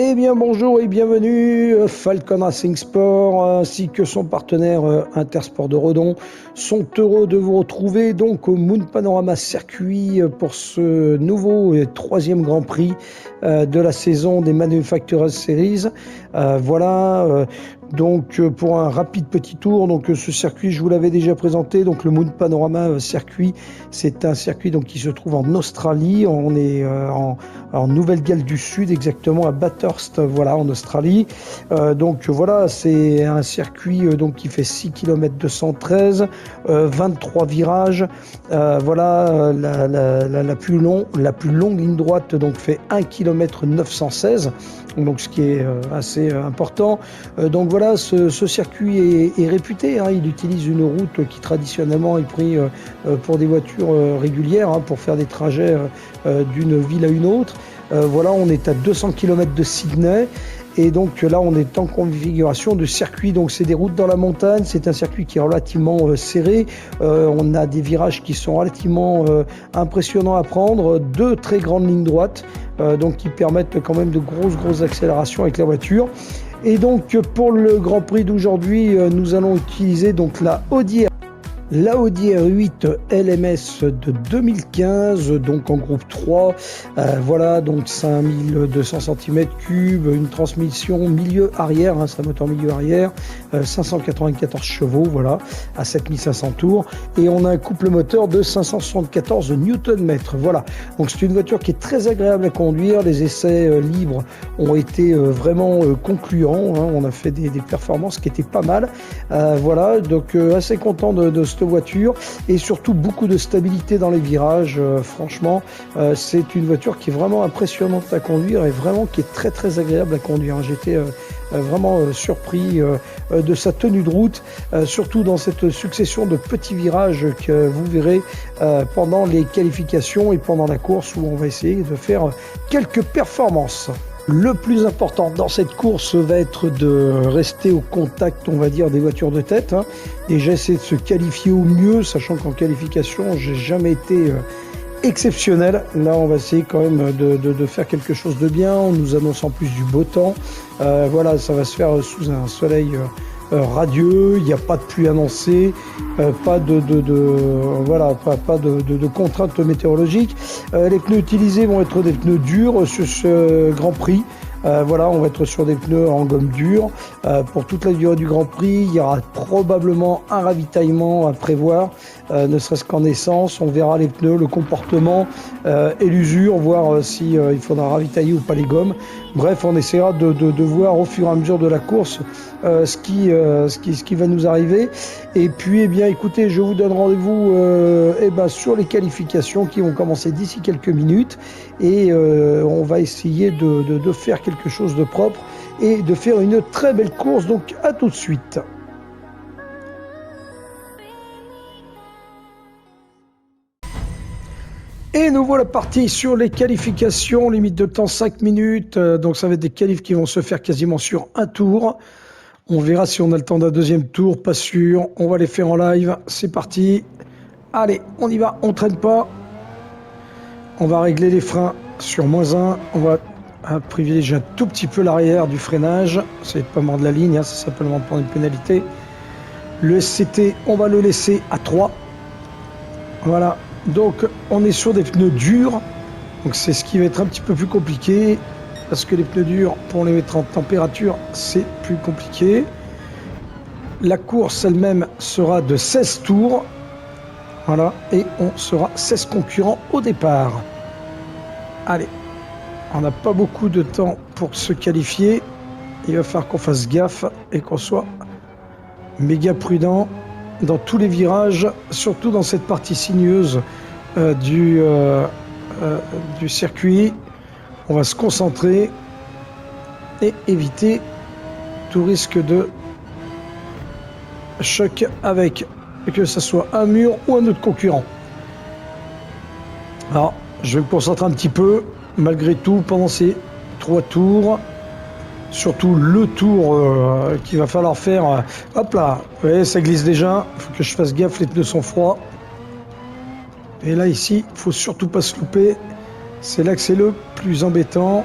Eh bien bonjour et bienvenue, Falcon Racing Sport ainsi que son partenaire Intersport de Redon sont heureux de vous retrouver donc au Moon Panorama Circuit pour ce nouveau et troisième Grand Prix de la saison des Manufacturers Series. Donc pour un rapide petit tour, donc ce circuit je vous l'avais déjà présenté, donc le Moon Panorama Circuit, c'est un circuit donc qui se trouve en Australie, on est en Nouvelle-Galles du Sud exactement à Bathurst, voilà en Australie. C'est un circuit donc qui fait 6 km 213, 23 virages, la plus longue ligne droite donc fait 1 km 916. Donc ce qui est assez important. Donc voilà, ce circuit est réputé. Il utilise une route qui traditionnellement est prise pour des voitures régulières, pour faire des trajets d'une ville à une autre. On est à 200 km de Sydney. Et donc là, on est en configuration de circuit. Donc c'est des routes dans la montagne. C'est un circuit qui est relativement serré. On a des virages qui sont relativement impressionnants à prendre. Deux très grandes lignes droites, qui permettent quand même de grosses accélérations avec la voiture. Et donc pour le Grand Prix d'aujourd'hui, nous allons utiliser donc la Audi R8 LMS de 2015, donc en groupe 3, donc 5200 cm3, une transmission milieu arrière, c'est un moteur milieu arrière, 594 chevaux, à 7500 tours, et on a un couple moteur de 574 Nm, voilà. Donc c'est une voiture qui est très agréable à conduire, les essais libres ont été vraiment concluants, on a fait des performances qui étaient pas mal, donc assez content de cette voiture et surtout beaucoup de stabilité dans les virages. Franchement, c'est une voiture qui est vraiment impressionnante à conduire et vraiment qui est très agréable à conduire. J'étais vraiment surpris de sa tenue de route, surtout dans cette succession de petits virages que vous verrez pendant les qualifications et pendant la course où on va essayer de faire quelques performances. Le plus important dans cette course va être de rester au contact, on va dire, des voitures de tête. Déjà, essayer de se qualifier au mieux, sachant qu'en qualification, j'ai jamais été exceptionnel. Là, on va essayer quand même de faire quelque chose de bien. On nous annonce en plus du beau temps. Ça va se faire sous un soleil radieux, il n'y a pas de pluie annoncée, pas de contraintes météorologiques. Les pneus utilisés vont être des pneus durs sur ce Grand Prix. On va être sur des pneus en gomme dure pour toute la durée du Grand Prix. Il y aura probablement un ravitaillement à prévoir, ne serait-ce qu'en essence. On verra les pneus, le comportement et l'usure, voir si il faudra ravitailler ou pas les gommes. Bref, on essaiera de voir au fur et à mesure de la course ce qui va nous arriver. Et puis, écoutez, je vous donne rendez-vous sur les qualifications qui vont commencer d'ici quelques minutes. Et on va essayer de faire quelque chose de propre et de faire une très belle course. Donc, à tout de suite. Et nous voilà partis sur les qualifications, limite de temps 5 minutes, donc ça va être des qualifs qui vont se faire quasiment sur un tour. On verra si on a le temps d'un deuxième tour, pas sûr, on va les faire en live, c'est parti. Allez, on y va, on traîne pas. On va régler les freins sur -1, on va privilégier un tout petit peu l'arrière du freinage, c'est pas mort de la ligne, c'est simplement prendre une pénalité. Le SCT, on va le laisser à 3. Voilà. Donc on est sur des pneus durs, donc c'est ce qui va être un petit peu plus compliqué, parce que les pneus durs, pour les mettre en température, c'est plus compliqué. La course elle-même sera de 16 tours, et on sera 16 concurrents au départ. Allez, on n'a pas beaucoup de temps pour se qualifier, il va falloir qu'on fasse gaffe et qu'on soit méga prudent dans tous les virages, surtout dans cette partie sinueuse du circuit. On va se concentrer et éviter tout risque de choc avec, que ce soit un mur ou un autre concurrent. Alors, je vais me concentrer un petit peu, malgré tout, pendant ces 3 tours. Surtout le tour qu'il va falloir faire. Hop là, vous voyez, ça glisse déjà. Il faut que je fasse gaffe, les pneus sont froids. Et là, ici, il faut surtout pas se louper. C'est là que c'est le plus embêtant.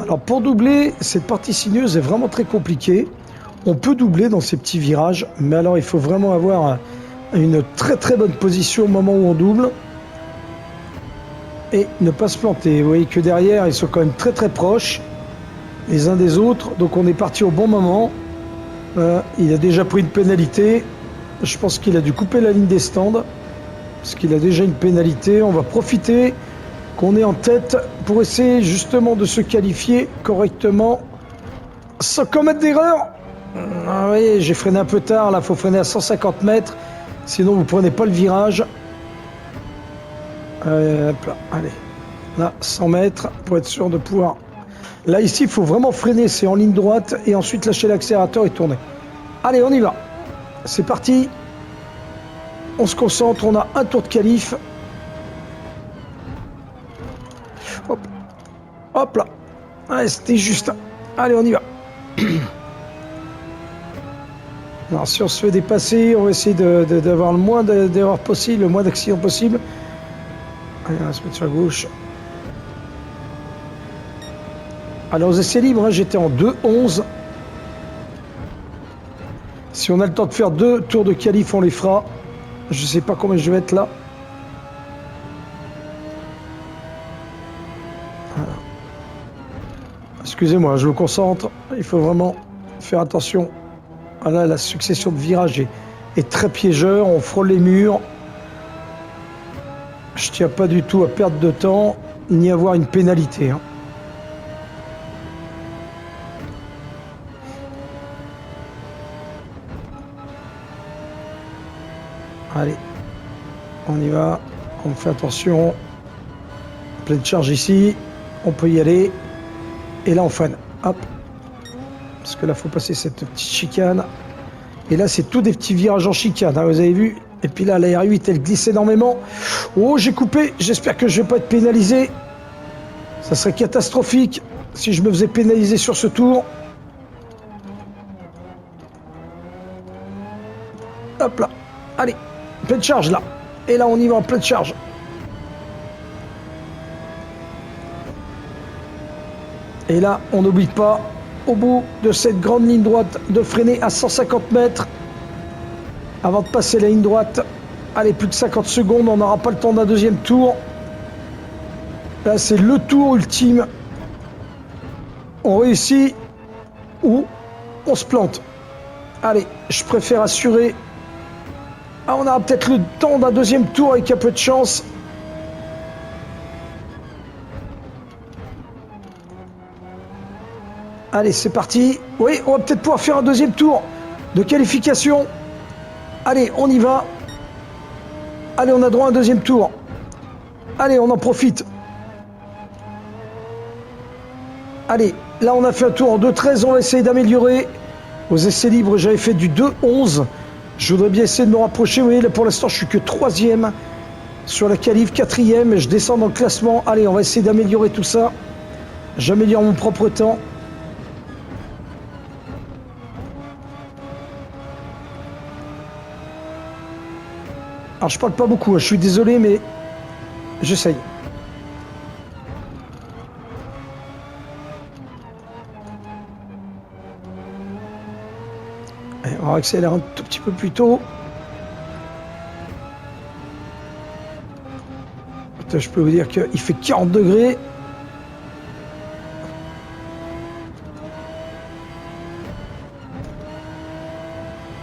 Alors pour doubler, cette partie sinueuse est vraiment très compliquée. On peut doubler dans ces petits virages, mais alors il faut vraiment avoir une très très bonne position au moment où on double. Et ne pas se planter. Vous voyez que derrière, ils sont quand même très très proches les uns des autres. Donc on est parti au bon moment. Il a déjà pris une pénalité. Je pense qu'il a dû couper la ligne des stands. Parce qu'il a déjà une pénalité. On va profiter qu'on est en tête pour essayer justement de se qualifier correctement sans commettre d'erreur. Ah oui, j'ai freiné un peu tard. Là, il faut freiner à 150 mètres. Sinon, vous ne prenez pas le virage. Hop là, allez. Là, 100 mètres pour être sûr de pouvoir... Là, ici, il faut vraiment freiner. C'est en ligne droite et ensuite lâcher l'accélérateur et tourner. Allez, on y va. C'est parti. On se concentre. On a un tour de qualif. Hop. Hop là. Allez, c'était juste. Allez, on y va. Alors, si on se fait dépasser, on va essayer d'avoir le moins d'erreurs possible, le moins d'accidents possible. Allez, on va se mettre sur la gauche. Alors, aux essais libres, hein, j'étais en 2-11. Si on a le temps de faire 2 tours de qualif, on les fera. Je sais pas combien je vais être là. Voilà. Excusez-moi, je me concentre. Il faut vraiment faire attention. Voilà, la succession de virages est très piégeur. On frôle les murs. Je tiens pas du tout à perdre de temps, ni à avoir une pénalité. Hein. Allez, on y va. On fait attention. Pleine charge ici. On peut y aller. Et là, on freine. Hop. Parce que là, il faut passer cette petite chicane. Et là, c'est tout des petits virages en chicane. Hein, vous avez vu? Et puis là, la R8, elle glisse énormément. Oh, j'ai coupé. J'espère que je ne vais pas être pénalisé. Ça serait catastrophique si je me faisais pénaliser sur ce tour. Hop là. Allez. Pleine charge là. Et là, on y va en pleine charge. Et là, on n'oublie pas, au bout de cette grande ligne droite, de freiner à 150 mètres avant de passer la ligne droite. Allez, plus de 50 secondes, on n'aura pas le temps d'un deuxième tour. Là, c'est le tour ultime. On réussit ou on se plante. Allez, je préfère assurer. Ah, on aura peut-être le temps d'un deuxième tour avec un peu de chance. Allez, c'est parti. Oui, on va peut-être pouvoir faire un deuxième tour de qualification. Allez, on y va. Allez, on a droit à un deuxième tour. Allez, on en profite. Allez, là, on a fait un tour en 2-13. On va essayer d'améliorer. Aux essais libres, j'avais fait du 2-11. Je voudrais bien essayer de me rapprocher. Vous voyez, là, pour l'instant, je suis que 3e sur la qualif, 4e. Je descends dans le classement. Allez, on va essayer d'améliorer tout ça. J'améliore mon propre temps. Alors, je parle pas beaucoup, hein, je suis désolé, mais j'essaye. Allez, on va accélérer un tout petit peu plus tôt. Putain, je peux vous dire qu'il fait 40 degrés.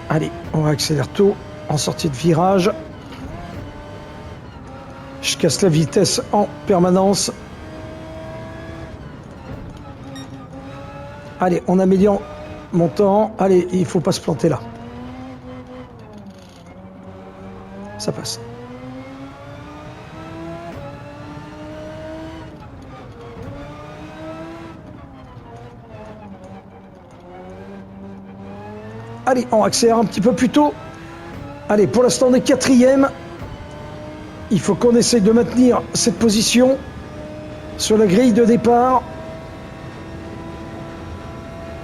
Allez, on va accélérer tôt en sortie de virage. Je casse la vitesse en permanence. Allez, on améliore mon temps. Allez, il ne faut pas se planter là. Ça passe. Allez, on accélère un petit peu plus tôt. Allez, pour l'instant, on est 4e. Il faut qu'on essaye de maintenir cette position sur la grille de départ.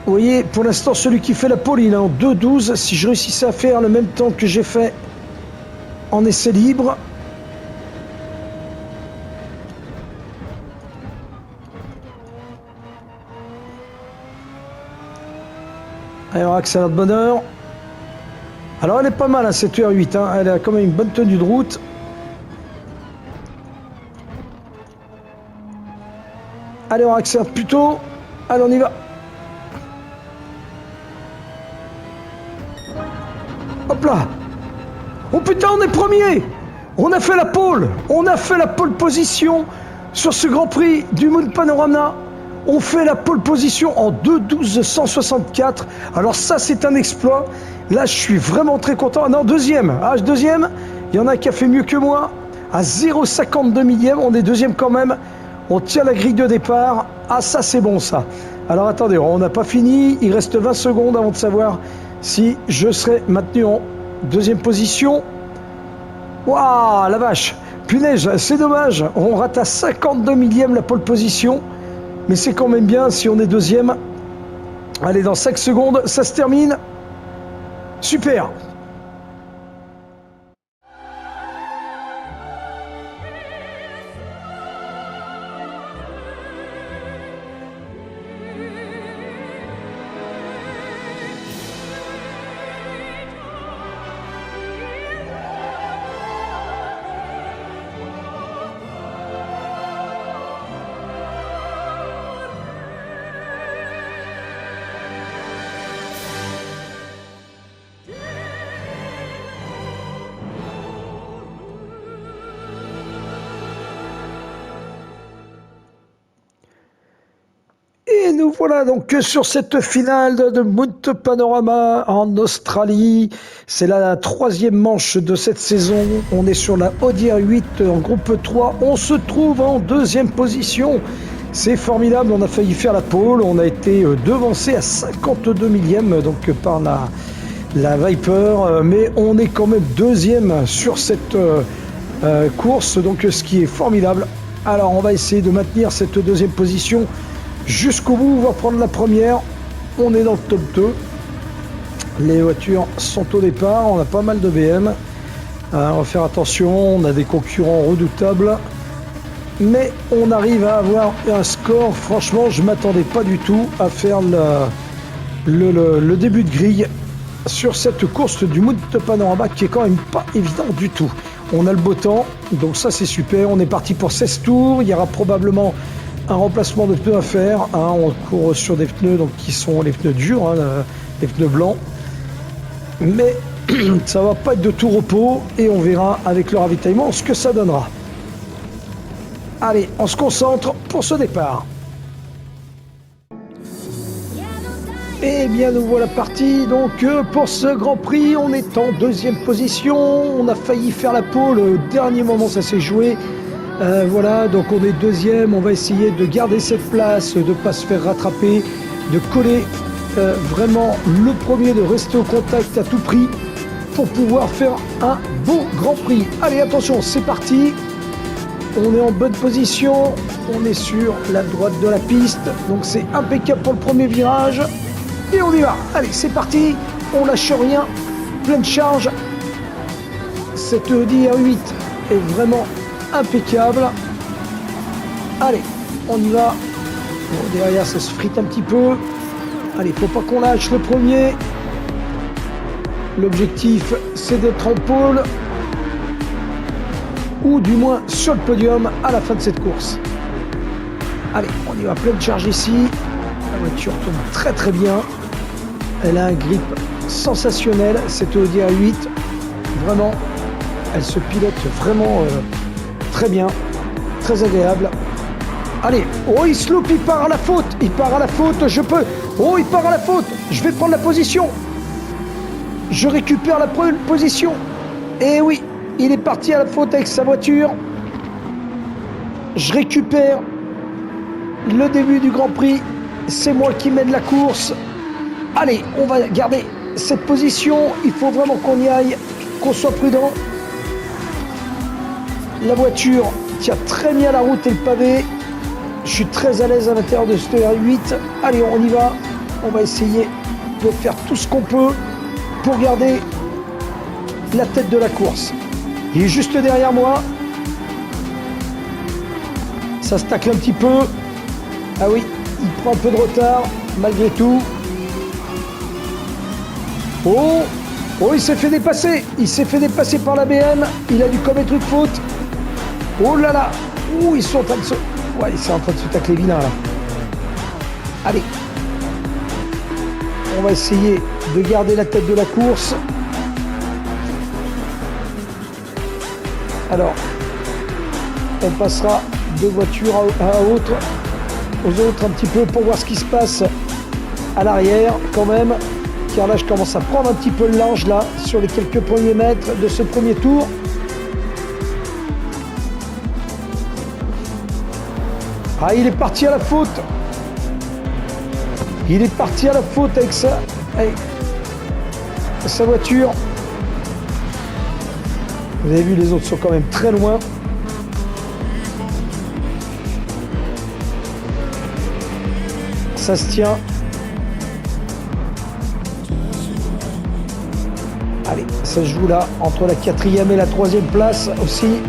Vous voyez, pour l'instant, celui qui fait la pole, il est en 2-12. Si je réussissais à faire le même temps que j'ai fait en essai libre. Allez, on accélère de bonne heure. Alors elle est pas mal, hein, cette R8, hein. Elle a quand même une bonne tenue de route. Allez, on accélère plus tôt. Allez, on y va. Hop là. Oh putain, on est premier. On a fait la pole. On a fait la pole position sur ce Grand Prix du Moon Panorama. On fait la pole position en 2:12.164. Alors ça, c'est un exploit. Là, je suis vraiment très content. Ah non, deuxième. Ah, deuxième. Il y en a qui a fait mieux que moi. À 0,52 millième. On est deuxième quand même. On tient la grille de départ. Ah, ça, c'est bon, ça. Alors, attendez, on n'a pas fini. Il reste 20 secondes avant de savoir si je serai maintenu en deuxième position. Waouh, la vache. Punaise, c'est dommage. On rate à 52 millième la pole position. Mais c'est quand même bien si on est deuxième. Allez, dans 5 secondes, ça se termine. Super. Et nous voilà donc sur cette finale de Moon Panorama en Australie. C'est la troisième manche de cette saison. On est sur la Audi R8 en groupe 3. On se trouve en deuxième position. C'est formidable, on a failli faire la pole. On a été devancé à 52 millième donc par la Viper. Mais on est quand même deuxième sur cette course, donc ce qui est formidable. Alors on va essayer de maintenir cette deuxième position jusqu'au bout. On va prendre la première. On est dans le top 2. Les voitures sont au départ. On a pas mal de BM. On va faire attention. On a des concurrents redoutables. Mais on arrive à avoir un score. Franchement, je ne m'attendais pas du tout à faire le début de grille sur cette course du Moon Panorama qui est quand même pas évident du tout. On a le beau temps. Donc ça, c'est super. On est parti pour 16 tours. Il y aura probablement un remplacement de pneus à faire, hein. On court sur des pneus donc, qui sont les pneus durs, hein, les pneus blancs. Mais ça va pas être de tout repos et on verra avec le ravitaillement ce que ça donnera. Allez, on se concentre pour ce départ. Eh bien, nous voilà partis. Donc, pour ce Grand Prix, on est en deuxième position. On a failli faire la pole. Au dernier moment, ça s'est joué. Voilà, donc on est deuxième, on va essayer de garder cette place, de ne pas se faire rattraper, de coller vraiment le premier, de rester au contact à tout prix pour pouvoir faire un beau Grand Prix. Allez, attention, c'est parti. On est en bonne position, on est sur la droite de la piste, donc c'est impeccable pour le premier virage. Et on y va. Allez, c'est parti, on lâche rien, pleine charge. Cette Audi R8 est vraiment impeccable. Allez, on y va. Bon, derrière, ça se frite un petit peu. Allez, faut pas qu'on lâche le premier. L'objectif, c'est d'être en pole. Ou du moins sur le podium à la fin de cette course. Allez, on y va, pleine charge ici. La voiture tourne très très bien. Elle a un grip sensationnel, cette Audi A8. Vraiment, elle se pilote vraiment très bien, très agréable. Allez, oh, il se loupe, il part à la faute. Il part à la faute, je peux. Oh, il part à la faute. Je vais prendre la position. Je récupère la position. Et oui, il est parti à la faute avec sa voiture. Je récupère le début du Grand Prix. C'est moi qui mène la course. Allez, on va garder cette position. Il faut vraiment qu'on y aille, qu'on soit prudent. La voiture tient très bien la route et le pavé. Je suis très à l'aise à l'intérieur de ce R8. Allez, on y va. On va essayer de faire tout ce qu'on peut pour garder la tête de la course. Il est juste derrière moi. Ça se tacle un petit peu. Ah oui, il prend un peu de retard malgré tout. Oh, oh, il s'est fait dépasser. Il s'est fait dépasser par la BM. Il a dû commettre une faute. Oh là là. Ouh, ils sont en train de se... Ouais, ils sont en train de se tacler vilain là. Allez. On va essayer de garder la tête de la course. Alors, on passera de voiture aux autres un petit peu pour voir ce qui se passe à l'arrière quand même. Car là, je commence à prendre un petit peu le large là sur les quelques premiers mètres de ce premier tour. Ah, il est parti à la faute. Il est parti à la faute avec sa voiture. Vous avez vu, les autres sont quand même très loin. Ça se tient. Allez, ça se joue là, entre la 4e et la 3e place aussi.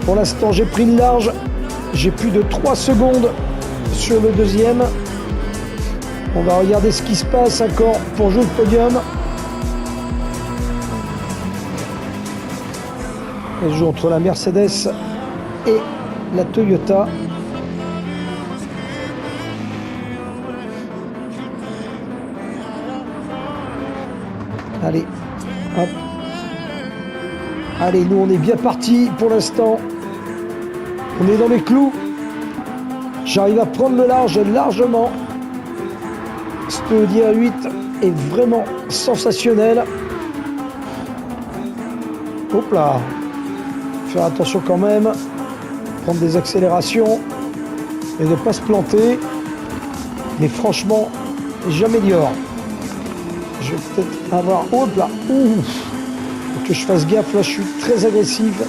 Pour l'instant, j'ai pris le large. J'ai plus de 3 secondes sur le 2e. On va regarder ce qui se passe encore pour jouer le podium. On joue entre la Mercedes et la Toyota. Allez, hop. Allez, nous on est bien parti pour l'instant. On est dans les clous. J'arrive à prendre le large largement. Ce Audi A8 est vraiment sensationnel. Hop là. Faire attention quand même. Prendre des accélérations et ne pas se planter. Mais franchement, j'améliore. Je vais peut-être avoir... Hop là. Ouf. Faut que je fasse gaffe. Là, je suis très agressif.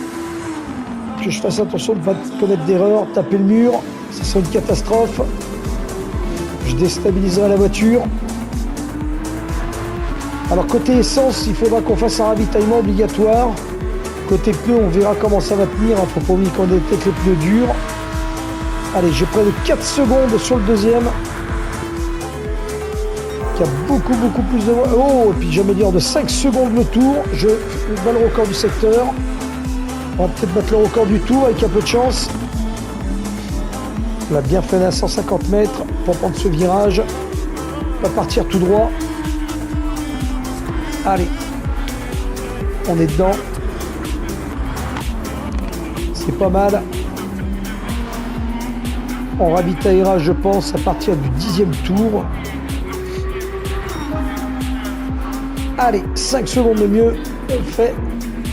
Que je fasse attention de ne pas commettre d'erreur. Taper le mur. Ça serait une catastrophe. Je déstabiliserai la voiture. Alors côté essence, il faudra qu'on fasse un ravitaillement obligatoire. Côté pneus, on verra comment ça va tenir. Il ne faut pas oublier qu'on ait peut-être les pneus durs. Allez, j'ai près de 4 secondes sur le 2e. Qui a beaucoup plus de... Oh, et puis j'améliore de 5 secondes le tour. Je bats le record du secteur. On va peut-être battre le record du tour avec un peu de chance. On a bien freiné à 150 mètres pour prendre ce virage. On va partir tout droit. Allez. On est dedans. C'est pas mal. On ravitaillera, je pense, à partir du 10e tour. Allez, 5 secondes de mieux. On fait.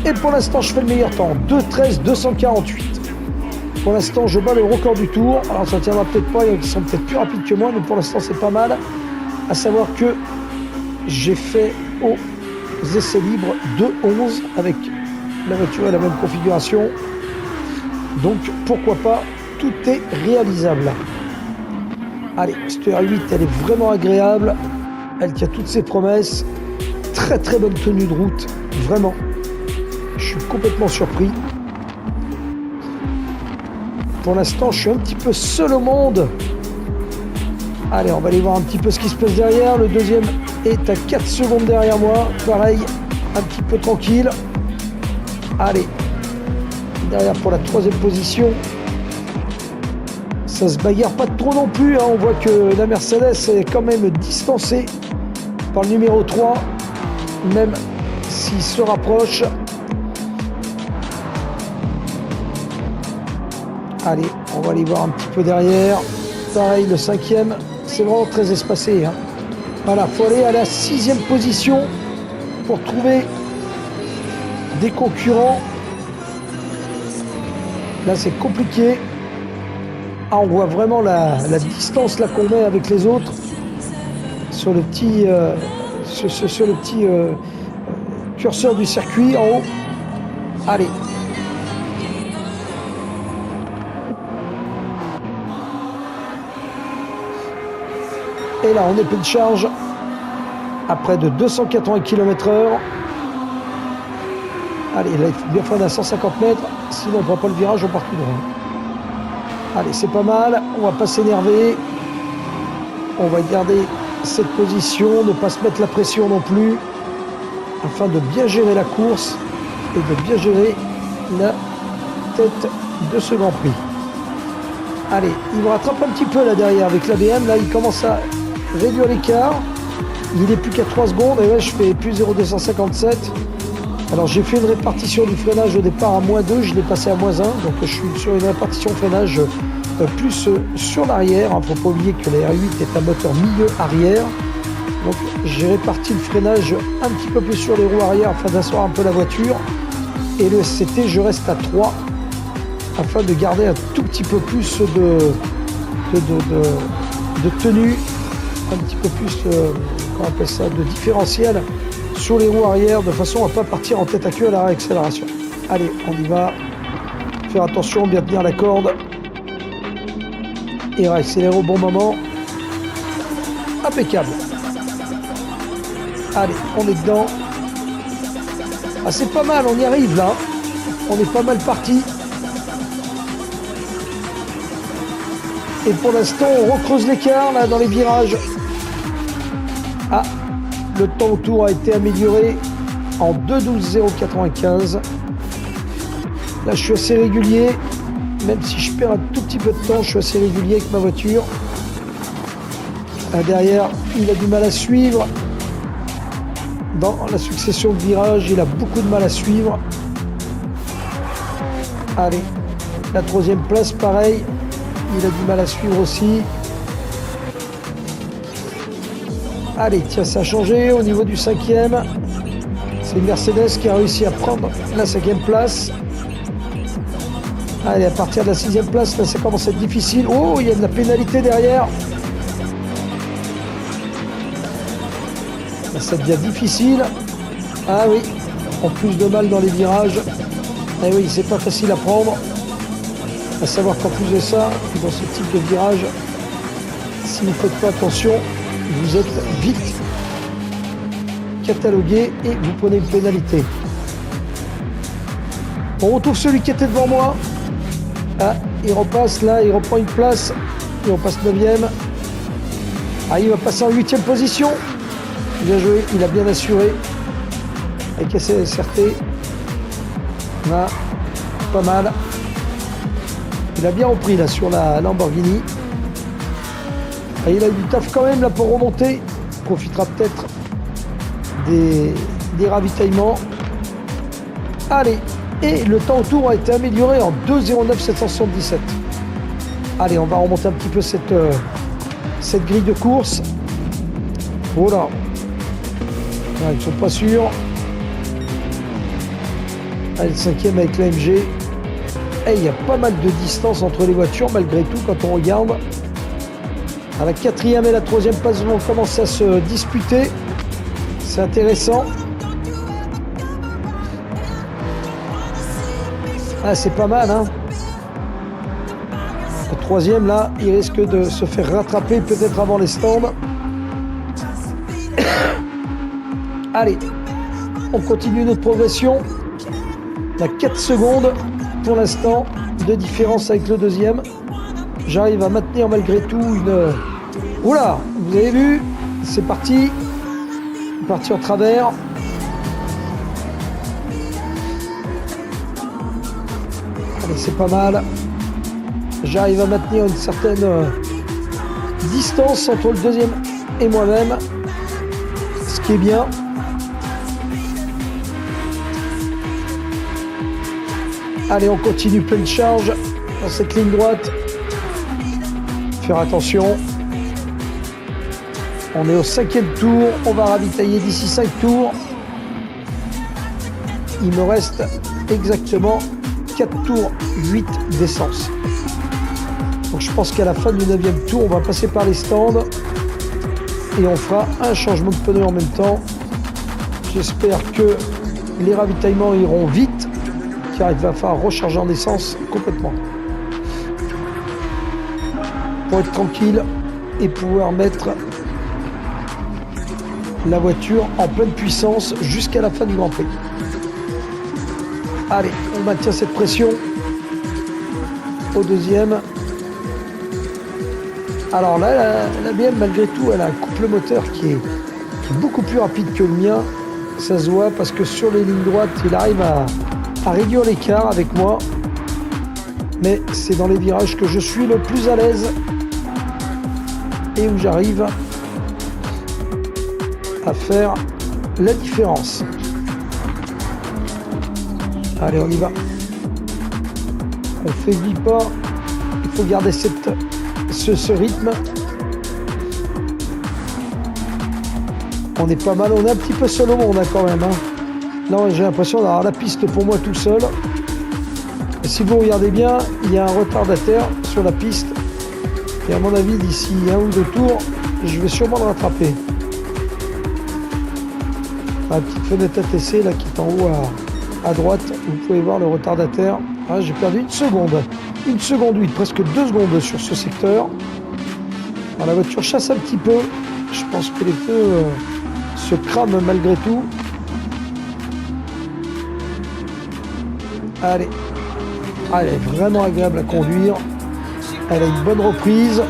Et pour l'instant, je fais le meilleur temps. 2:13,248. Pour l'instant, je bats le record du tour. Alors, ça ne tiendra peut-être pas, ils sont peut-être plus rapides que moi, mais pour l'instant, c'est pas mal. À savoir que j'ai fait aux essais libres 2:11 avec la voiture et la même configuration. Donc, pourquoi pas, tout est réalisable. Allez, cette R8, elle est vraiment agréable. Elle tient toutes ses promesses. Très bonne tenue de route, vraiment. Je suis complètement surpris. Pour l'instant, je suis un petit peu seul au monde. Allez, on va aller voir un petit peu ce qui se passe derrière. Le 2e est à 4 secondes derrière moi. Pareil, un petit peu tranquille. Allez, derrière pour la 3e position. Ça se bagarre pas trop non plus. On voit que la Mercedes est quand même distancée par le numéro 3. Même s'il se rapproche. Allez, on va aller voir un petit peu derrière. Pareil, le 5e, c'est vraiment très espacé. Voilà, il faut aller à la 6e position pour trouver des concurrents. Là, c'est compliqué. Ah, on voit vraiment la distance là qu'on met avec les autres sur le petit, sur le petit curseur du circuit en haut. Allez. Et là, on est plein de charge à près de 280 km/h. Allez, là, il faut bien freiner à 150 mètres. Sinon, on ne prend pas le virage, on part tout droit. Allez, c'est pas mal. On va pas s'énerver. On va garder cette position, ne pas se mettre la pression non plus, afin de bien gérer la course et de bien gérer la tête de ce Grand Prix. Allez, il me rattrape un petit peu là derrière avec la BM. Là, il commence à réduire l'écart. Il n'est plus qu'à 3 secondes. Et là, je fais plus 0,257. Alors, j'ai fait une répartition du freinage au départ à -2. Je l'ai passé à -1. Donc, je suis sur une répartition de freinage plus sur l'arrière. Il ne faut pas oublier que la R8 est un moteur milieu arrière. Donc, j'ai réparti le freinage un petit peu plus sur les roues arrière afin d'asseoir un peu la voiture. Et le SCT, je reste à 3 afin de garder un tout petit peu plus de tenue, un petit peu plus, comment on appelle ça, de différentiel sur les roues arrière, de façon à ne pas partir en tête à queue à la réaccélération. Allez, on y va. Faire attention, bien tenir la corde. Et réaccélérer au bon moment. Impeccable. Allez, on est dedans. Ah, c'est pas mal, on y arrive là. On est pas mal parti. Et pour l'instant, on recreuse l'écart là dans les virages. Ah, le temps autour a été amélioré en 2,12,095. Là, je suis assez régulier. Même si je perds un tout petit peu de temps, je suis assez régulier avec ma voiture. Là, derrière, il a du mal à suivre. Dans la succession de virages, il a beaucoup de mal à suivre. Allez, la 3e place, pareil. Il a du mal à suivre aussi. Allez, tiens, ça a changé au niveau du 5e. C'est Mercedes qui a réussi à prendre la 5e place. Allez, à partir de la 6e place, là, ça commence à être difficile. Oh, il y a de la pénalité derrière. Là, ça devient difficile. Ah oui, en plus de mal dans les virages. Ah oui, c'est pas facile à prendre. À savoir qu'en plus de ça, dans ce type de virage, si vous ne faites pas attention, vous êtes vite catalogué et vous prenez une pénalité. On retrouve celui qui était devant moi. Ah, il repasse là, il reprend une place. Il repasse 9e. Ah, il va passer en 8e position. Bien joué, il a bien assuré. Avec SRT. Là, pas mal. Il a bien repris là sur la Lamborghini. Et il a eu du taf quand même là pour remonter. Il profitera peut-être des ravitaillements. Allez, et le temps autour a été amélioré en 2,09,777. Allez, on va remonter un petit peu cette grille de course. Voilà. Là, ils ne sont pas sûrs. Allez, le 5e avec l'AMG. Et il y a pas mal de distance entre les voitures malgré tout quand on regarde. À la 4e et la 3e place vont commencer à se disputer. C'est intéressant. Ah, c'est pas mal, hein. Le 3e là, il risque de se faire rattraper peut-être avant les stands. Allez, on continue notre progression. On a 4 secondes pour l'instant de différence avec le 2e. J'arrive à maintenir malgré tout une... Oula, vous avez vu, c'est parti. Parti en travers. Allez, c'est pas mal. J'arrive à maintenir une certaine distance entre le 2e et moi-même. Ce qui est bien. Allez, on continue pleine charge dans cette ligne droite. Faire attention. On est au 5e tour. On va ravitailler d'ici 5 tours. Il me reste exactement 4 tours 8 d'essence. Donc je pense qu'à la fin du 9e tour, on va passer par les stands. Et on fera un changement de pneu en même temps. J'espère que les ravitaillements iront vite. Car il va falloir recharger en essence complètement. Pour être tranquille et pouvoir mettre la voiture en pleine puissance jusqu'à la fin du Grand Prix. Allez, on maintient cette pression au 2e. Alors là, la BM, malgré tout, elle a un couple moteur qui est beaucoup plus rapide que le mien. Ça se voit parce que sur les lignes droites, il arrive à réduire l'écart avec moi. Mais c'est dans les virages que je suis le plus à l'aise et où j'arrive à faire la différence. Allez, on y va. On faiblit pas. Il faut garder ce rythme. On est pas mal. On est un petit peu seul au monde quand même. Là, j'ai l'impression d'avoir la piste pour moi tout seul. Et si vous regardez bien, il y a un retardataire sur la piste. Et à mon avis, d'ici un ou deux tours, je vais sûrement le rattraper. La petite fenêtre ATC là qui est en haut à droite, vous pouvez voir le retardataire. Ah, j'ai perdu une seconde. 1 seconde 8, presque 2 secondes sur ce secteur. Alors, la voiture chasse un petit peu. Je pense que les pneus se crament malgré tout. Allez. Ah, elle est vraiment agréable à conduire. Elle a une bonne reprise.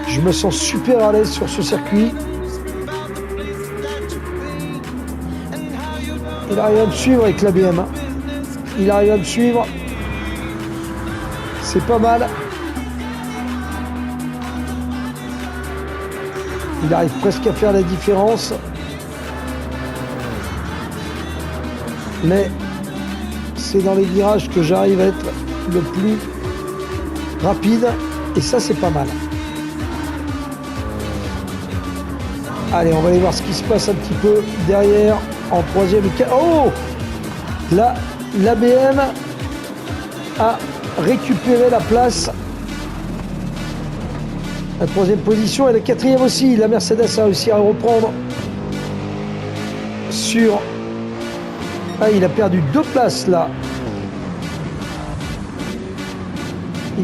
Je me sens super à l'aise sur ce circuit. Il arrive à me suivre avec la BM. Il arrive à me suivre. C'est pas mal. Il arrive presque à faire la différence. Mais c'est dans les virages que j'arrive à être le plus rapide. Et ça, c'est pas mal. Allez, on va aller voir ce qui se passe un petit peu derrière en troisième. Oh! Là, l'ABM a récupéré la place. La troisième position et la quatrième aussi. La Mercedes a réussi à reprendre sur... Ah, il a perdu 2 places là.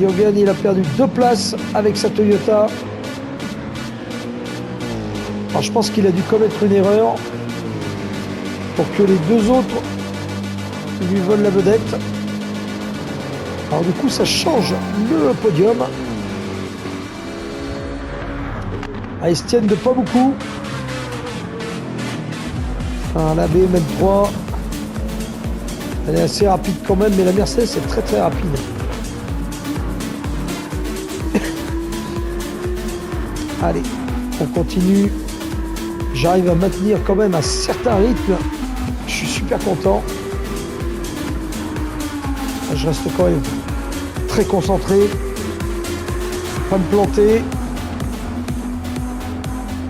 Yogan, il a perdu 2 places avec sa Toyota. Alors je pense qu'il a dû commettre une erreur pour que les 2 autres lui volent la vedette. Alors du coup ça change le podium. Ah, ils se tiennent de pas beaucoup. Alors, la BM3, elle est assez rapide quand même, mais la Mercedes est très très rapide. Allez, on continue. J'arrive à maintenir quand même un certain rythme. Je suis super content. Je reste quand même très concentré. Pas me planter.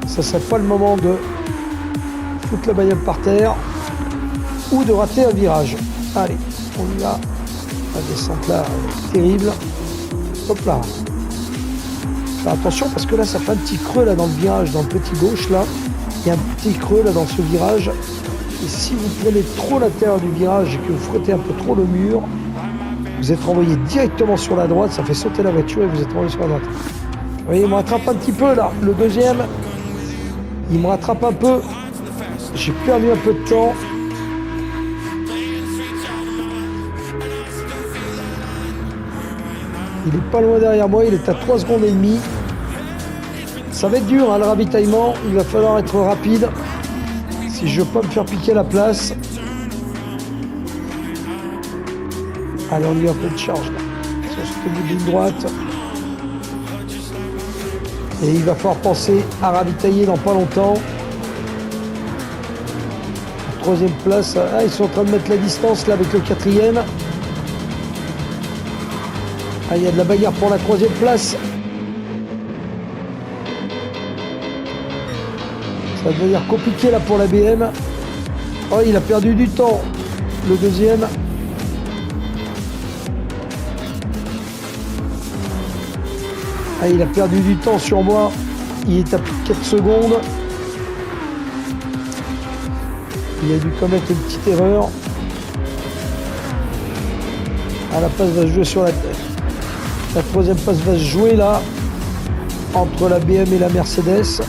Ça serait pas le moment de foutre la bagnole par terre ou de rater un virage. Allez, on y va. La descente là, terrible. Hop là. Faire attention parce que là ça fait un petit creux là dans le virage, dans le petit gauche là. Il y a un petit creux là dans ce virage. Et si vous prenez trop l'intérieur du virage et que vous frottez un peu trop le mur, vous êtes renvoyé directement sur la droite, ça fait sauter la voiture et vous êtes renvoyé sur la droite. Vous voyez, il me rattrape un petit peu là. Le deuxième, il me rattrape un peu. J'ai perdu un peu de temps. Il est pas loin derrière moi, il est à 3 secondes et demie. Ça va être dur, hein, le ravitaillement. Il va falloir être rapide si je veux pas me faire piquer la place. Allez, on y va un peu de charge là, sur ce bout de ligne droite. Et il va falloir penser à ravitailler dans pas longtemps. Troisième place. Ah, ils sont en train de mettre la distance là avec le quatrième. Ah, il y a de la bagarre pour la troisième place. Ça va devenir compliqué là pour la BM. Oh, il a perdu du temps. Le deuxième. Ah, il a perdu du temps sur moi. Il est à plus de 4 secondes. Il a dû commettre une petite erreur. Ah, la passe va se jouer sur la tête. La troisième passe va se jouer là, entre la BM et la Mercedes. Ça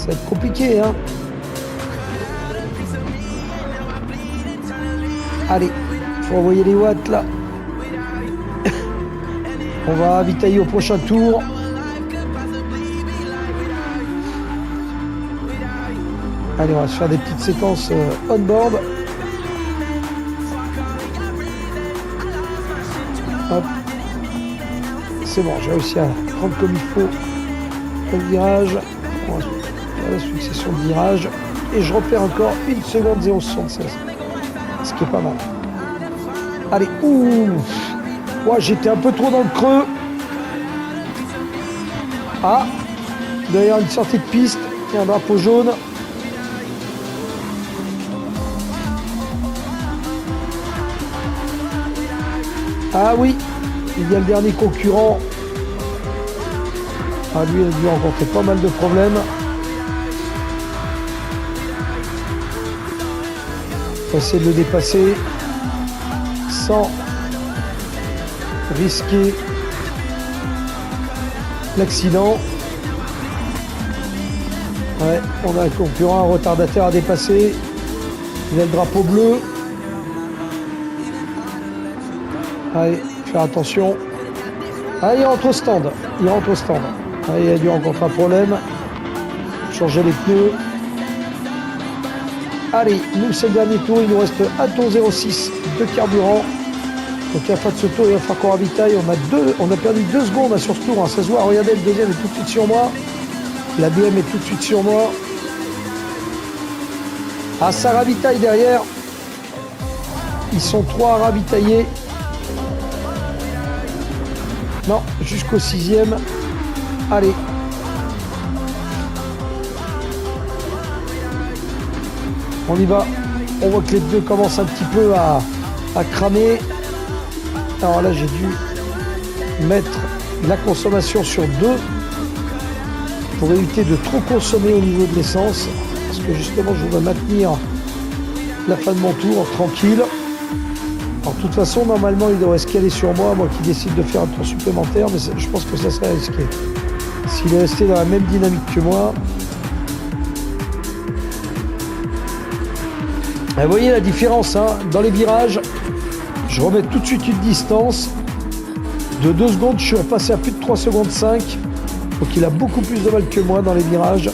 va être compliqué, hein. Allez, il faut envoyer les watts là. On va ravitailler au prochain tour. Allez, on va se faire des petites séquences on-board. Hop. C'est bon, j'ai réussi à prendre comme il faut le virage. On va faire la succession de virages. Et je repère encore 1 seconde 0,76. Ce qui est pas mal. Allez, ouh. Ouais, j'étais un peu trop dans le creux. Ah, derrière une sortie de piste, il y a un drapeau jaune. Ah oui, il y a le dernier concurrent. Ah, lui, il a dû rencontrer pas mal de problèmes. On va essayer de le dépasser sans risquer l'accident. Ouais, on a un concurrent, un retardataire à dépasser. Il a le drapeau bleu. Allez, faire attention. Ah, il rentre au stand. Il rentre au stand. Ah, il a dû rencontrer un problème. Changer les pneus. Allez, nous c'est le dernier tour. Il nous reste un tour 06 de carburant. Donc à la fin de ce tour, il va falloir qu'on ravitaille. On a perdu 2 secondes là, sur ce tour. Hein. Ça se voit, regardez, le deuxième est tout de suite sur moi. La BM est tout de suite sur moi. Ah, ça ravitaille derrière. Ils sont 3 à ravitailler. Non, jusqu'au 6e. Allez. On y va. On voit que les deux commencent un petit peu à cramer. Alors là, j'ai dû mettre la consommation sur 2 pour éviter de trop consommer au niveau de l'essence. Parce que justement, je voudrais maintenir la fin de mon tour tranquille. Alors, de toute façon, normalement, il devrait se caler sur moi qui décide de faire un tour supplémentaire, mais je pense que ça serait risqué. S'il est resté dans la même dynamique que moi. Et vous voyez la différence, hein, dans les virages, je remets tout de suite une distance. De 2 secondes, je suis repassé à plus de 3 secondes 5. Donc il a beaucoup plus de mal que moi dans les virages.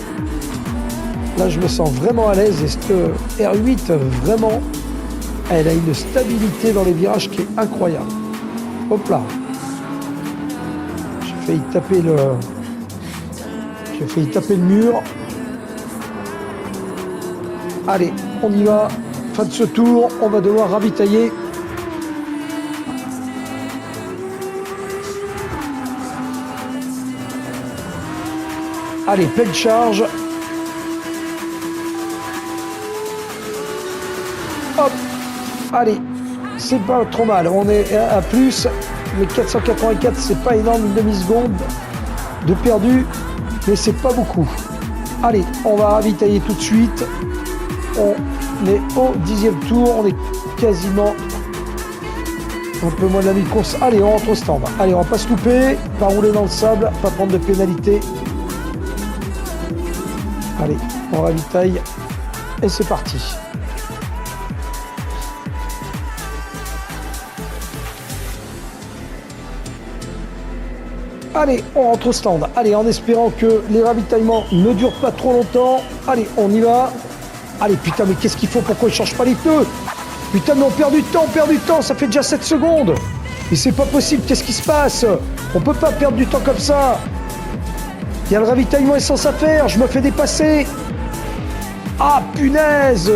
Là, je me sens vraiment à l'aise. Et cette R8, vraiment, elle a une stabilité dans les virages qui est incroyable. Hop là. J'ai failli taper le mur. Allez, on y va. Fin de ce tour, on va devoir ravitailler. Allez, pleine charge. Hop. Allez, c'est pas trop mal. On est à plus. Les 484, c'est pas énorme, une demi-seconde de perdu, mais c'est pas beaucoup. Allez, on va ravitailler tout de suite. On est au 10e tour, on est quasiment un peu moins de la mi-course. Allez, on rentre au stand. Allez, on va pas se louper, pas rouler dans le sable, pas prendre de pénalité. Allez, on ravitaille et c'est parti. Allez, on rentre au stand. Allez, en espérant que les ravitaillements ne durent pas trop longtemps. Allez, on y va. Allez, putain, mais qu'est-ce qu'il faut? Pourquoi ils ne changent pas les pneus? Putain, mais on perd du temps, ça fait déjà 7 secondes. Et c'est pas possible, qu'est-ce qui se passe? On peut pas perdre du temps comme ça. Il y a le ravitaillement essence à faire, je me fais dépasser. Ah, punaise.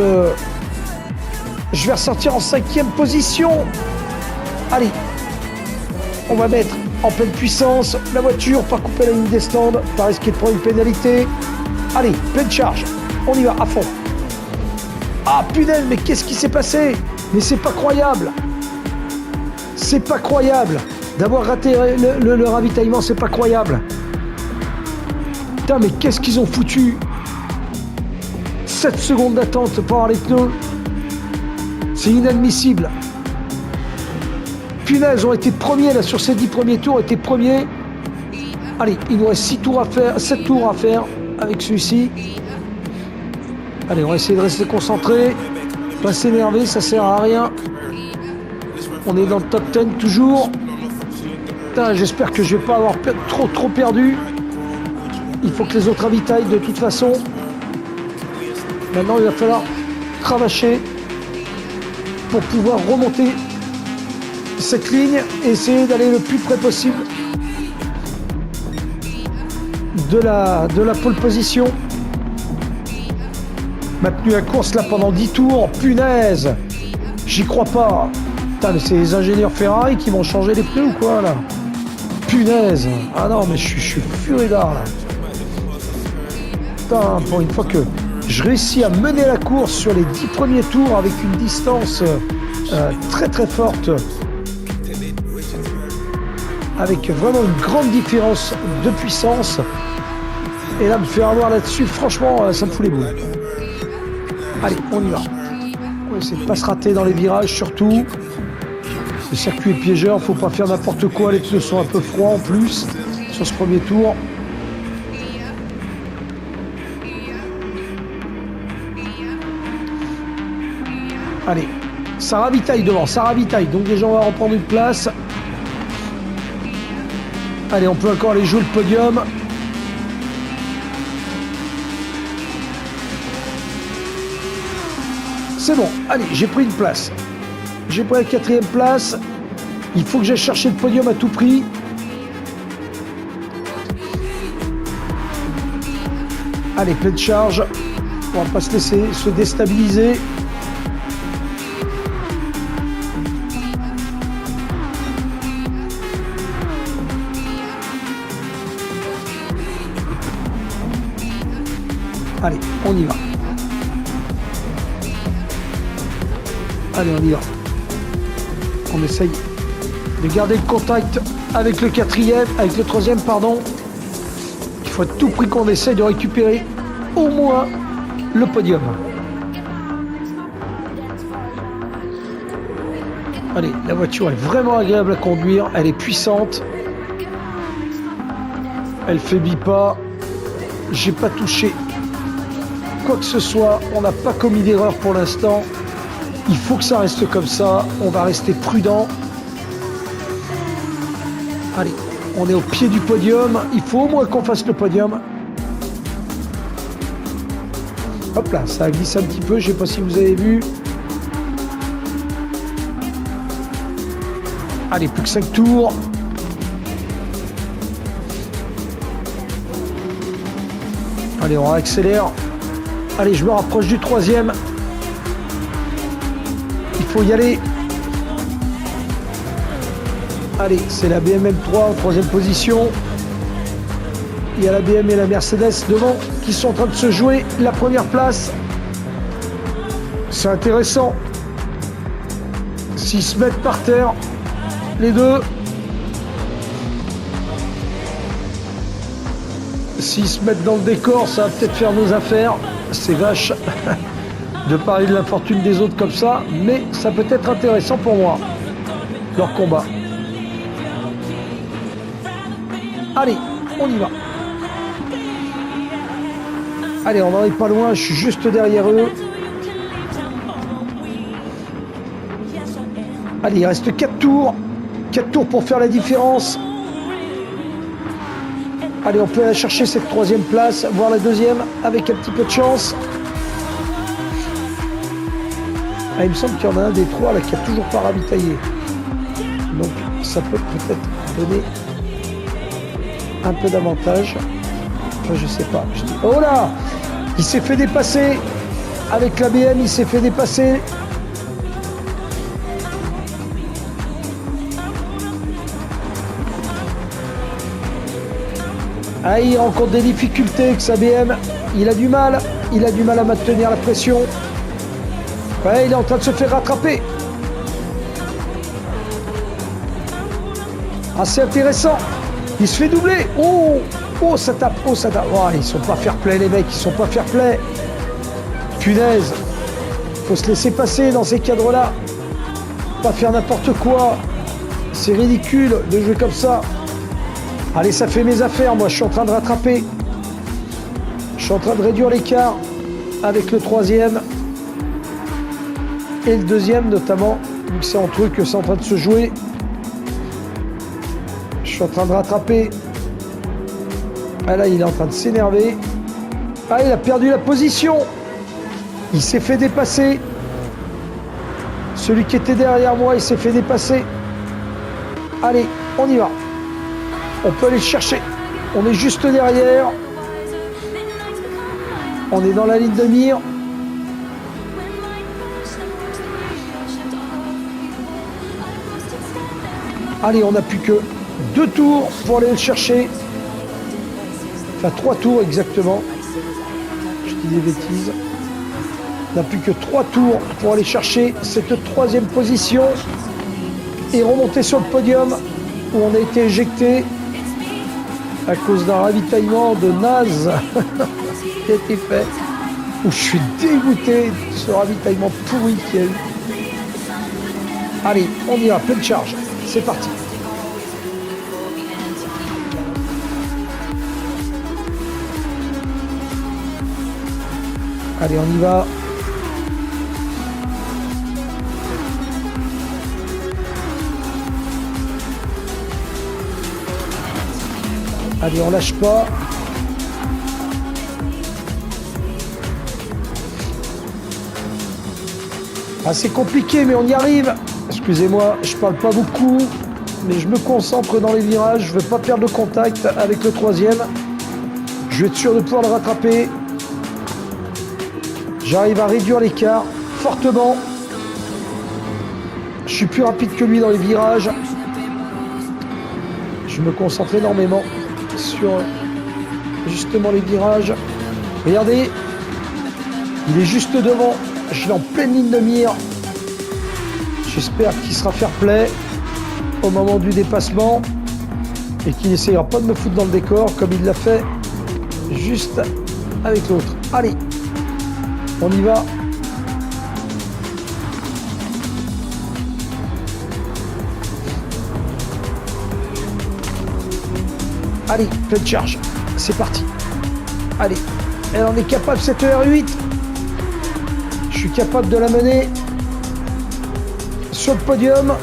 Je vais ressortir en 5e position. Allez, on va mettre en pleine puissance la voiture, pas couper la ligne des stands, pas risquer de prendre une pénalité. Allez, pleine charge, on y va à fond. Ah punaise, mais qu'est-ce qui s'est passé? Mais c'est pas croyable. C'est pas croyable. D'avoir raté le ravitaillement, c'est pas croyable. Putain, mais qu'est-ce qu'ils ont foutu? 7 secondes d'attente pour avoir les pneus. C'est inadmissible. Punaise, on a été premiers là sur ces 10 premiers tours, on était premiers. Allez, il nous reste 7 tours à faire avec celui-ci. Allez, on va essayer de rester concentré, pas s'énerver, ça sert à rien. On est dans le top 10 toujours. J'espère que je vais pas avoir trop perdu. Il faut que les autres ravitaillent de toute façon. Maintenant, il va falloir cravacher pour pouvoir remonter cette ligne et essayer d'aller le plus près possible de la pole position. Maintenu la course là pendant 10 tours, punaise, j'y crois pas. Putain, mais c'est les ingénieurs Ferrari qui vont changer les pneus ou quoi là? Punaise, ah non mais je suis furieux là. Putain, pour une fois que je réussis à mener la course sur les 10 premiers tours avec une distance très forte, avec vraiment une grande différence de puissance, et là me faire avoir là-dessus, franchement ça me fout les boules. Allez, on y va. On va essayer de pas se rater dans les virages surtout. Le circuit est piégeur, faut pas faire n'importe quoi, les pneus sont un peu froids en plus sur ce premier tour. Allez, ça ravitaille devant, ça ravitaille, donc déjà on va reprendre une place. Allez, on peut encore aller jouer le podium. C'est bon, allez, j'ai pris une place. J'ai pris la 4e place. Il faut que j'aille chercher le podium à tout prix. Allez, pleine charge. On va pas se laisser se déstabiliser. Allez, on y va. Allez, on y va. On essaye de garder le contact avec le 4e, avec le 3e, pardon. Il faut à tout prix qu'on essaye de récupérer au moins le podium. Allez, la voiture est vraiment agréable à conduire, elle est puissante. Elle faiblit pas. J'ai pas touché quoi que ce soit, on n'a pas commis d'erreur pour l'instant. Il faut que ça reste comme ça, on va rester prudent. Allez, on est au pied du podium, il faut au moins qu'on fasse le podium. Hop là, ça a glissé un petit peu, je ne sais pas si vous avez vu. Allez, plus que 5 tours. Allez, on accélère. Allez, je me rapproche du 3e. Il faut y aller. Allez, c'est la BMW M3 en 3e position. Il y a la BM et la Mercedes devant qui sont en train de se jouer la première place. C'est intéressant. S'ils se mettent par terre, les deux. S'ils se mettent dans le décor, ça va peut-être faire nos affaires. C'est vache de parler de la fortune des autres comme ça, mais ça peut être intéressant pour moi, leur combat. Allez, on y va. Allez, on n'en est pas loin, je suis juste derrière eux. Allez, il reste 4 tours. 4 tours pour faire la différence. Allez, on peut aller chercher cette 3e place, voire la 2e, avec un petit peu de chance. Ah, il me semble qu'il y en a un des 3 là qui a toujours pas ravitaillé. Donc ça peut peut-être donner un peu d'avantage. Enfin, je sais pas. Je dis, oh là, il s'est fait dépasser. Avec la BM, il s'est fait dépasser. Ah, il rencontre des difficultés avec sa BM. Il a du mal à maintenir la pression. Ouais, il est en train de se faire rattraper. Assez intéressant. Il se fait doubler. Oh, ça tape. Oh, ils sont pas fair-play, les mecs. Ils sont pas fair-play. Punaise. Faut se laisser passer dans ces cadres-là. Pas faire n'importe quoi. C'est ridicule de jouer comme ça. Allez, ça fait mes affaires. Moi, je suis en train de rattraper. Je suis en train de réduire l'écart avec le 3e. Et le 2e, notamment. Vu que c'est entre eux que c'est en train de se jouer. Je suis en train de rattraper. Ah là, il est en train de s'énerver. Ah, il a perdu la position. Il s'est fait dépasser. Celui qui était derrière moi, il s'est fait dépasser. Allez, on y va. On peut aller le chercher. On est juste derrière. On est dans la ligne de mire. Allez, on n'a plus que 2 tours pour aller le chercher. Enfin, 3 tours exactement. Je dis des bêtises. On n'a plus que 3 tours pour aller chercher cette 3e position et remonter sur le podium où on a été éjecté à cause d'un ravitaillement de naze qui a été fait. Où je suis dégoûté de ce ravitaillement pourri qu'il y a eu. Allez, on y va, pleine charge. C'est parti. Allez, on y va. Allez, on lâche pas. Ah, c'est compliqué, mais on y arrive. Excusez-moi, je parle pas beaucoup, mais je me concentre dans les virages. Je veux pas perdre le contact avec le 3e. Je vais être sûr de pouvoir le rattraper. J'arrive à réduire l'écart fortement. Je suis plus rapide que lui dans les virages. Je me concentre énormément sur justement les virages. Regardez, il est juste devant. Je suis en pleine ligne de mire. J'espère qu'il sera fair play au moment du dépassement et qu'il n'essayera pas de me foutre dans le décor comme il l'a fait juste avec l'autre. Allez, on y va. Allez, pleine charge. C'est parti. Allez, elle en est capable cette R8. Je suis capable de la mener sur le podium.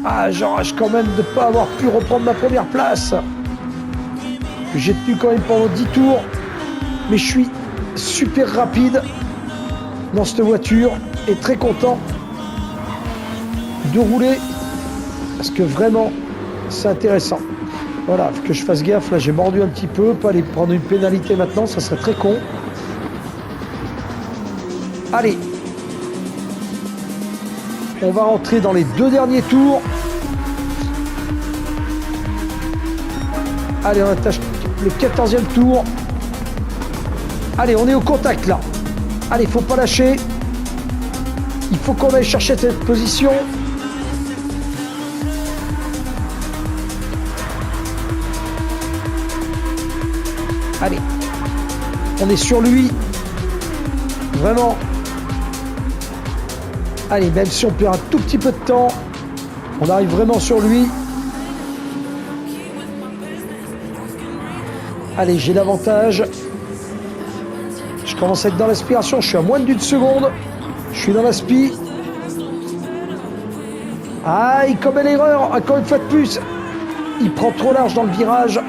Ah, j'enrage quand même de ne pas avoir pu reprendre ma première place. J'ai tenu quand même pendant 10 tours. Mais je suis super rapide dans cette voiture et très content de rouler parce que vraiment c'est intéressant. Voilà, faut que je fasse gaffe. Là, j'ai mordu un petit peu. Pas aller prendre une pénalité maintenant, ça serait très con. Allez, on va rentrer dans les 2 derniers tours. Allez, on attache le 14e tour. Allez, on est au contact là. Allez, faut pas lâcher. Il faut qu'on aille chercher cette position. Allez, on est sur lui. Vraiment. Allez, même si on perd un tout petit peu de temps, on arrive vraiment sur lui. Allez, j'ai l'avantage. Je commence à être dans l'aspiration. Je suis à moins d'1 seconde. Je suis dans l'aspi. Aïe, comme l'erreur. Encore une fois de plus. Il prend trop large dans le virage.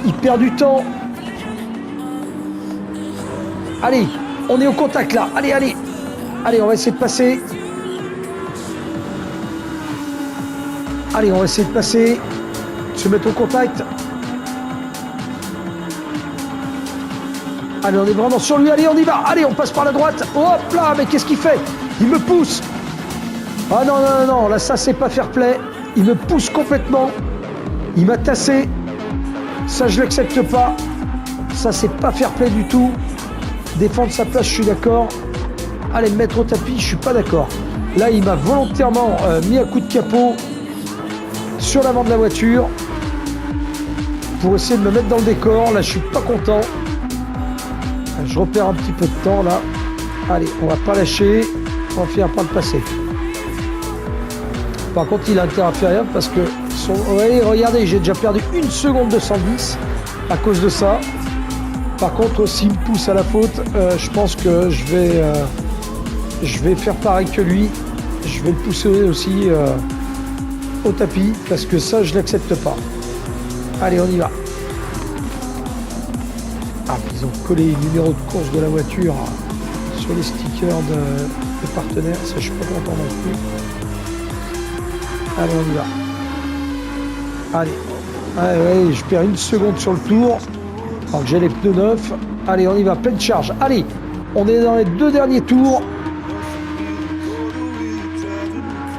Il perd du temps. Allez, on est au contact là. Allez, allez. Allez, on va essayer de passer. Allez, on va essayer de passer. De se mettre au contact. Allez, on est vraiment sur lui. Allez, on y va. Allez, on passe par la droite. Hop là, mais qu'est-ce qu'il fait? Il me pousse. Ah non, non, non, non. Là, ça, c'est pas fair play. Il me pousse complètement. Il m'a tassé. Ça, je l'accepte pas. Ça, c'est pas fair play du tout. Défendre sa place, je suis d'accord. Allez, me mettre au tapis, je suis pas d'accord. Là, il m'a volontairement mis un coup de capot sur l'avant de la voiture pour essayer de me mettre dans le décor. Là, je suis pas content. Je repère un petit peu de temps, là. Allez, on va pas lâcher. On va finir par le passer. Par contre, il a intérêt à faire rien parce que... Ouais, regardez, j'ai déjà perdu 1 seconde 210 à cause de ça. Par contre, s'il me pousse à la faute, je pense que je vais faire pareil que lui. je vais le pousser aussi au tapis parce que ça, je l'accepte pas. Allez, on y va. Ah, ils ont collé le numéro de course de la voiture sur les stickers de partenaires. Ça, je suis pas content non plus. Allez, on y va. Allez. Ouais, je perds 1 seconde sur le tour. Alors que j'ai les pneus neufs. Allez, on y va. Pleine charge. Allez, on est dans les 2 derniers tours.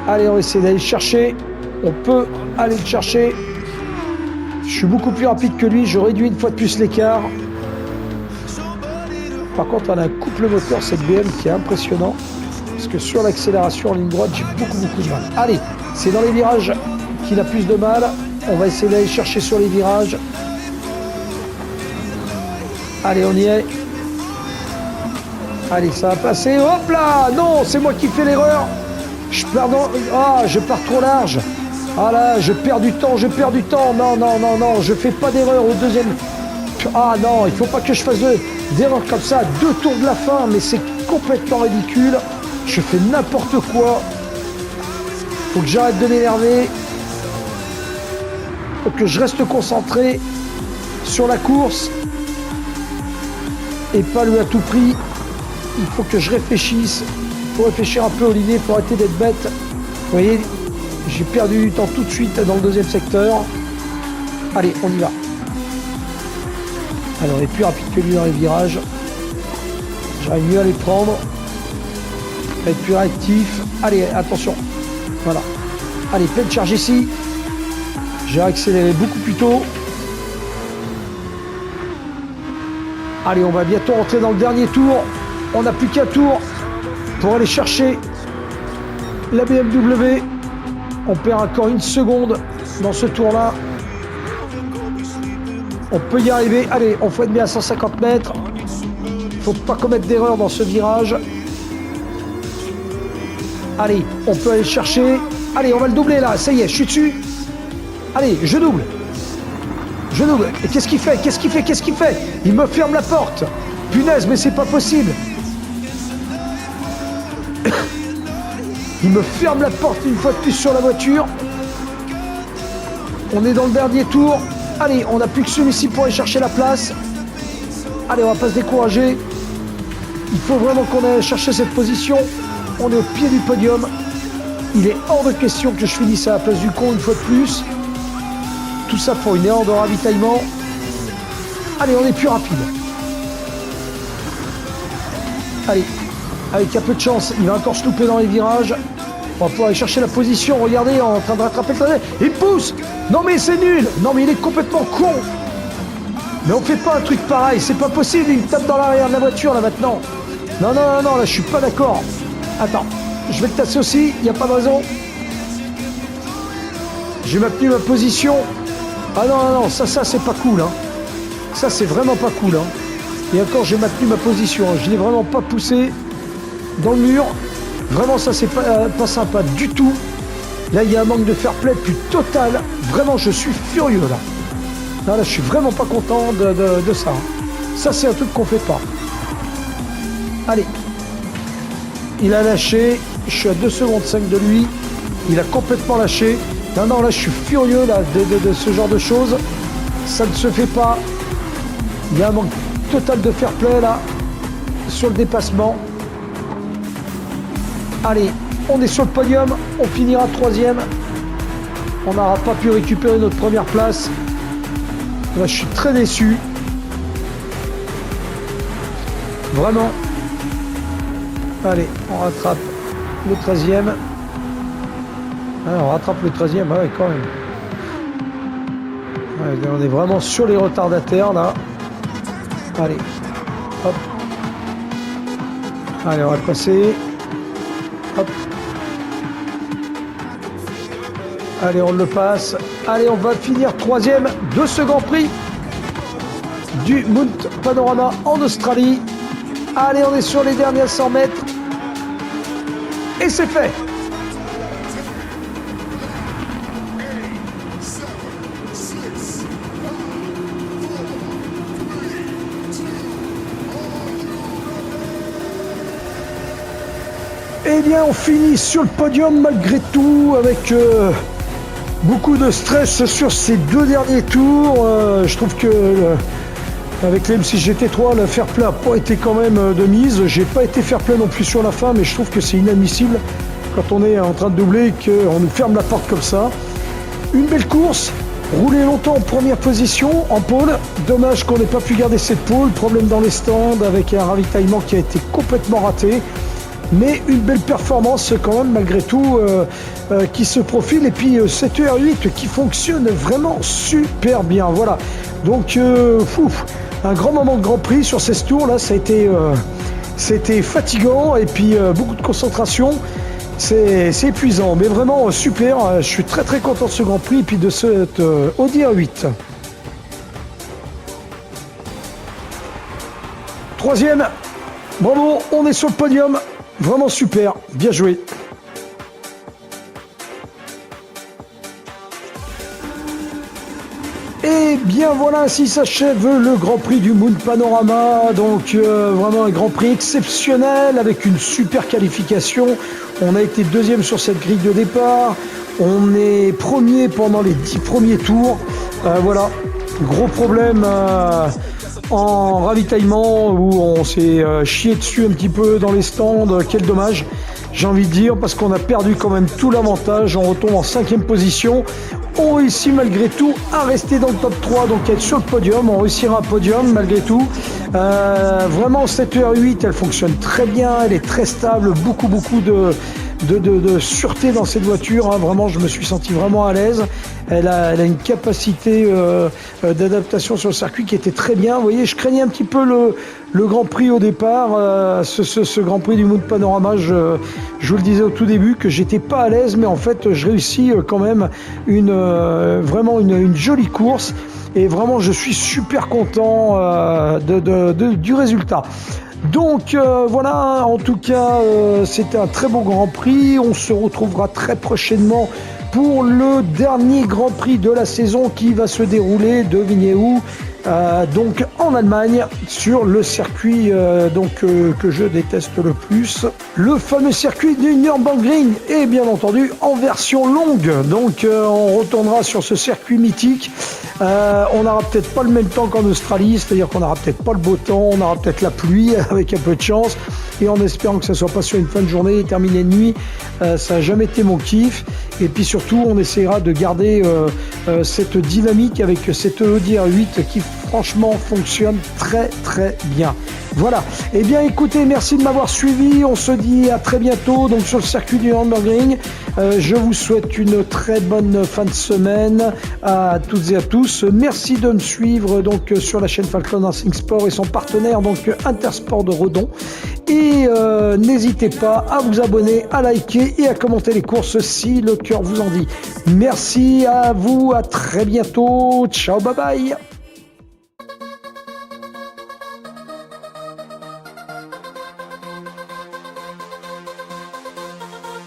Allez, on va essayer d'aller le chercher. On peut aller le chercher. Je suis beaucoup plus rapide que lui. Je réduis une fois de plus l'écart. Par contre, on a un couple moteur, cette BM, qui est impressionnant. Parce que sur l'accélération en ligne droite, j'ai beaucoup de mal. Allez, c'est dans les virages qu'il a plus de mal. On va essayer d'aller chercher sur les virages. Allez, on y est. Allez, ça va passer. Hop là! Non, c'est moi qui fais l'erreur. Je pars trop large. Ah là, je perds du temps. Non. Je fais pas d'erreur au deuxième. Ah non, il faut pas que je fasse d'erreur comme ça. 2 tours de la fin, mais c'est complètement ridicule. Je fais n'importe quoi. Faut que j'arrête de m'énerver. Faut que je reste concentré sur la course. Et pas le à tout prix. Il faut que je réfléchisse. Il faut réfléchir un peu, Olivier, pour arrêter d'être bête. Vous voyez, j'ai perdu du temps tout de suite dans le deuxième secteur. Allez, on y va. Alors, on est plus rapide que lui dans les virages. J'arrive mieux à les prendre. Être plus réactif. Allez, attention. Voilà. Allez, pleine charge ici. J'ai accéléré beaucoup plus tôt. Allez, on va bientôt rentrer dans le dernier tour. On n'a plus qu'un tour pour aller chercher la BMW. On perd encore 1 seconde dans ce tour-là. On peut y arriver. Allez, on freine bien à 150 mètres. Il ne faut pas commettre d'erreur dans ce virage. Allez, on peut aller chercher. Allez, on va le doubler là. Ça y est, je suis dessus. Allez, je double. Et qu'est-ce qu'il fait? Il me ferme la porte. Punaise, mais c'est pas possible. Il me ferme la porte une fois de plus sur la voiture. On est dans le dernier tour. Allez, on n'a plus que celui-ci pour aller chercher la place. Allez, on va pas se décourager. Il faut vraiment qu'on aille chercher cette position. On est au pied du podium. Il est hors de question que je finisse à la place du con une fois de plus. Tout ça pour une erreur de ravitaillement. Allez, on est plus rapide. Allez, avec un peu de chance, il va encore se louper dans les virages. On va pouvoir aller chercher la position. Regardez, en train de rattraper le trajet. Il pousse. Non mais c'est nul. Non mais il est complètement con. Mais on fait pas un truc pareil. C'est pas possible. Il me tape dans l'arrière de la voiture là maintenant. Non, là je suis pas d'accord. Attends, je vais le tasser aussi. Il n'y a pas de raison. J'ai maintenu ma position. Ah non, ça c'est pas cool. Hein. Ça c'est vraiment pas cool. Hein. Et encore, j'ai maintenu ma position. Je l'ai vraiment pas poussé dans le mur. Vraiment, ça c'est pas sympa du tout. Là, il y a un manque de fair play plus total. Vraiment, je suis furieux là. Là, je suis vraiment pas content de ça. Ça, c'est un truc qu'on fait pas. Allez. Il a lâché. Je suis à 2 secondes 5 de lui. Il a complètement lâché. Non, là, je suis furieux là, de ce genre de choses. Ça ne se fait pas. Il y a un manque total de fair play là, sur le dépassement. Allez, on est sur le podium. On finira 3e. On n'aura pas pu récupérer notre première place. Là, je suis très déçu. Vraiment. Allez, on rattrape le 13e. On rattrape le 13e, ouais, quand même. Ouais, on est vraiment sur les retardataires, là. Allez, hop. Allez, on va le passer. Hop. Allez, on le passe. Allez, on va finir 3e de ce Grand Prix du Mount Panorama en Australie. Allez, on est sur les derniers 100 mètres. Et c'est fait. Eh bien, on finit sur le podium malgré tout avec beaucoup de stress sur ces 2 derniers tours. Je trouve que avec l'M6 GT3, le fair play n'a pas été quand même de mise. J'ai pas été fair play non plus sur la fin, mais je trouve que c'est inadmissible quand on est en train de doubler et qu'on nous ferme la porte comme ça. Une belle course, roulé longtemps en première position, en pôle. Dommage qu'on n'ait pas pu garder cette pôle. Problème dans les stands avec un ravitaillement qui a été complètement raté. Mais une belle performance quand même malgré tout qui se profile. Et puis cette ER8 qui fonctionne vraiment super bien. Voilà. Donc un grand moment de Grand Prix sur 16 tours. Là, c'était fatigant et puis beaucoup de concentration. C'est épuisant, mais vraiment super. Je suis très très content de ce Grand Prix et puis de cette Audi A8. Troisième, bravo, on est sur le podium. Vraiment super, bien joué. Et bien voilà, ainsi s'achève le Grand Prix du Moon Panorama. Donc vraiment un Grand Prix exceptionnel avec une super qualification. On a été deuxième sur cette grille de départ. On est premier pendant les 10 premiers tours. Voilà, gros problème en ravitaillement où on s'est chié dessus un petit peu dans les stands. Quel dommage, j'ai envie de dire, parce qu'on a perdu quand même tout l'avantage. On retombe en 5e position. On réussit malgré tout à rester dans le top 3, donc être sur le podium. On réussira un podium malgré tout. Vraiment, cette ER8, elle fonctionne très bien, elle est très stable, beaucoup de sûreté dans cette voiture. Hein. Vraiment, je me suis senti vraiment à l'aise. Elle a une capacité d'adaptation sur le circuit qui était très bien. Vous voyez, je craignais un petit peu le Grand Prix au départ, ce Grand Prix du Moon Panorama. Je vous le disais au tout début que j'étais pas à l'aise, mais en fait, je réussis quand même vraiment une jolie course. Et vraiment, je suis super content du résultat. Donc voilà, en tout cas, c'était un très beau Grand Prix. On se retrouvera très prochainement pour le dernier Grand Prix de la saison qui va se dérouler, devinez où, donc en Allemagne, sur le circuit que je déteste le plus, le fameux circuit du Nürburgring, et bien entendu en version longue. Donc on retournera sur ce circuit mythique. On n'aura peut-être pas le même temps qu'en Australie, c'est-à-dire qu'on n'aura peut-être pas le beau temps, on aura peut-être la pluie avec un peu de chance, et en espérant que ça ne soit pas sur une fin de journée et terminé de nuit. Ça n'a jamais été mon kiff. Et puis surtout, on essaiera de garder cette dynamique avec cette Audi R8 qui franchement fonctionne très très bien. Voilà. Eh bien écoutez, merci de m'avoir suivi. On se dit à très bientôt donc sur le circuit du Nürburgring. Je vous souhaite une très bonne fin de semaine à toutes et à tous. Merci de me suivre donc sur la chaîne Falcon Racing Sport et son partenaire donc Intersport de Redon. Et n'hésitez pas à vous abonner, à liker et à commenter les courses si le cœur vous en dit. Merci à vous, à très bientôt. Ciao, bye bye.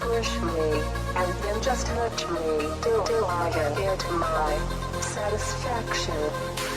Push me, and then just hurt me till I get to my satisfaction.